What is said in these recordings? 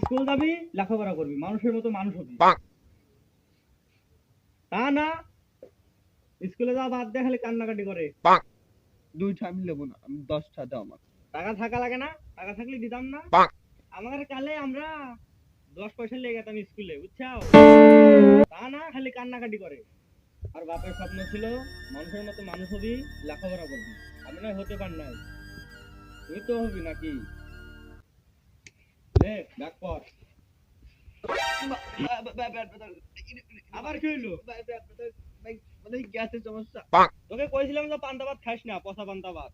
School যাবি, লেখাপড়া করবি, মানুষের মতো মানুষ হবি। তা না স্কুলে যাওয়া বাদ দিয়ে খালি কান্নাকাটি করে। 2টা আমি নেবো না, আমি 10টা দাও আমার। টাকা থাকা লাগে না? টাকা থাকলে দিতাম না। আমাদের কালে আমরা 10 পয়সা লেগে যেতাম স্কুলে, বুঝছো? তা না খালি কান্নাকাটি করে। আর বাপের স্বপ্ন ছিল মানুষের মতো মানুষ হবি, লেখাপড়া করবি। আমি না হতে পার নাই, তুই তো হবি নাকি? ডাক পর। আবার কি হইলো? গ্যাসের সমস্যা। তোকে কইছিলাম যে পান্তা ভাত খাইস না, পচা পান্তা ভাত।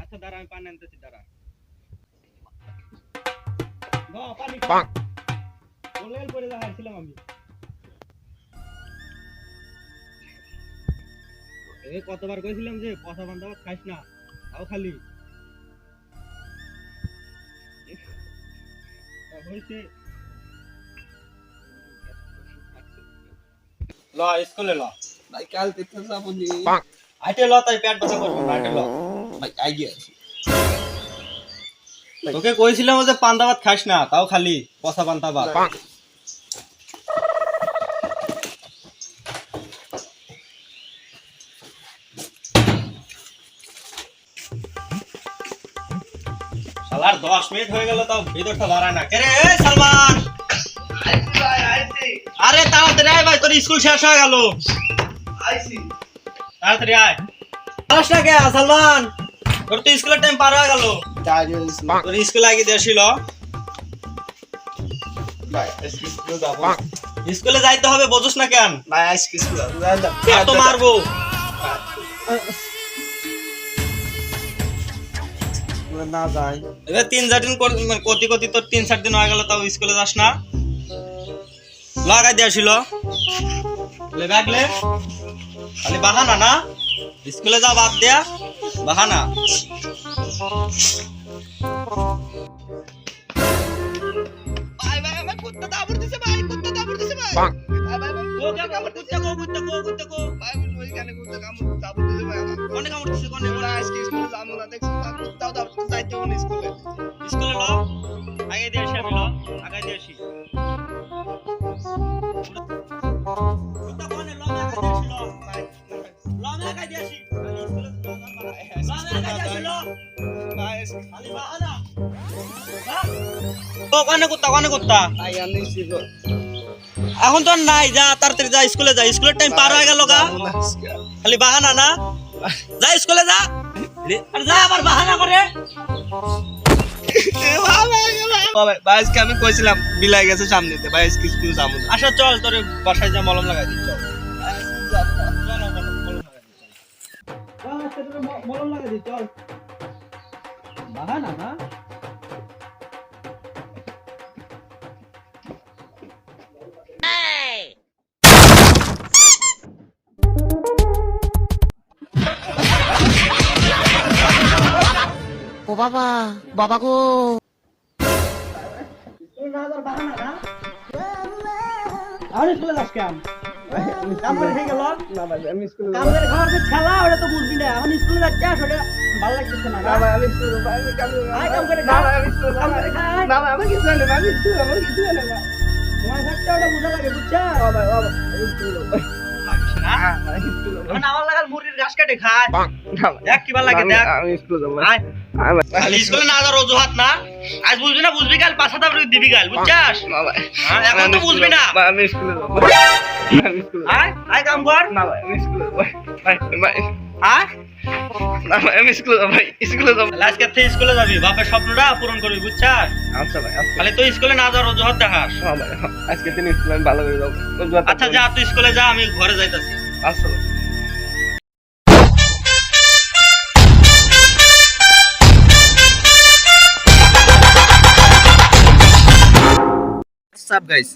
আচ্ছা দাঁড়া, আমি পানি আনতেছি, দাঁড়া। পানি করে দেখাইছিলাম আমি। কতবার কইছিলাম যে পচা পান্তা ভাত খাইস না, তাও খালি ল স্কুলে ল। ভাই কালকে তো যাবো নি। আইটে ল, তাই পেট ব্যথা করবে না, আইটে ল। ভাই আইডিয়া আছে। তোকে কইছিলাম যে পান্তা ভাত খাইস না, তাও খালি পচা পান্তা ভাত। শালার 10 মিনিট হয়ে গেল, তাও ভিতরটা বাড়ায় না। কে রে এই সালমান? আরে তাড়াতাড়ি আয় ভাই, তোর স্কুল শেষ হয়ে গেল। তাড়াতাড়ি আয়। আসছ না কে সালমান? তোর তো স্কুলের টাইম পার হয়ে গেল। তোর স্কুল আগে দিয়েছিল। স্কুলে যাইতে হবে, বুঝছ না কেন? তো মারবো। না যাই এবার 3-4 দিন কতি তোর 3-4 দিন হয়ে গেল, তাও স্কুলে যাস না। লাগাই দিয়েছিল ব্যাগলে, খালি বাহানা না। স্কুলে যা বাদ দেয়া বাহানা। স্কুলে ল, আগে দিয়েছি আমি, ল আগে দিয়েছি। এখন তো নাই, যা তাড়াতাড়ি যা স্কুলে যা, স্কুলের টাইম পার হয়ে গেল গা। খালি বাহানা না, যা স্কুলে যা। আর যা আবার বাহানা করে। আমি কইছিলাম বিলাই গেছে সামনেতে, ভাই স্কুল যাবো না। আচ্ছা চল, তোর বাসায় যা মলম লাগাই দিই, চল। মলম লাগাই দিই, চল। বাহানা না। ও বাবা, বাবা গো। আমি স্কুলে যাস কেন? কাম করে খেয়ে গেল। না ভাই আমি স্কুলে কাম করে খাওয়ার যে খেলা, ওটা তো বুঝবি না। এখন স্কুলে যাচ্ছিস, ওটা ভালো লাগতেছে না। না ভাই আমি স্কুলে আয় কাম করে না খা। ভাই আমি স্কুলে কাম করে খা, আয়। না ভাই আমি কিছু জানি না, আমি স্কুলে আমার কিছু জানি না। তোমার থাকতে ওটা বুঝা লাগে, বুঝছা? বাবা বাবা আমি স্কুলে আমি স্কুলে এখন আমার লাগাল মুরগির ঘাস কাটে খায়। দেখ কি ভালো লাগে, দেখ। আমি স্কুলে যাব। আয়। খালি স্কুলে না যাওয়ার অজুহাত না। আজ বুঝবি না, বুঝবি কাল 5,000 দিবি কাল, বুঝছাস? না ভাই হ্যাঁ, এখন তো বুঝবি না। আমি স্কুলে যাব। আমি স্কুলে আয় আয় কাম কর। না ভাই আমি স্কুলে যাব। ভাই ভাই আয়। না ভাই আমি স্কুলে যাব, ভাই স্কুলে যাব। আজকে থেকে স্কুলে যাবি, বাপের স্বপ্নটা পূরণ করবি, বুঝছাস? আচ্ছা ভাই আচ্ছা খালি তুই স্কুলে না যাওয়ার অজুহাত দেখাস। হ্যাঁ ভাই আজকে দিন স্কুলে আমি ভালো করে যাব। আচ্ছা যা, তুই স্কুলে যা, আমি ঘরে যাইতাছি। আচ্ছা ভাই। What's up guys?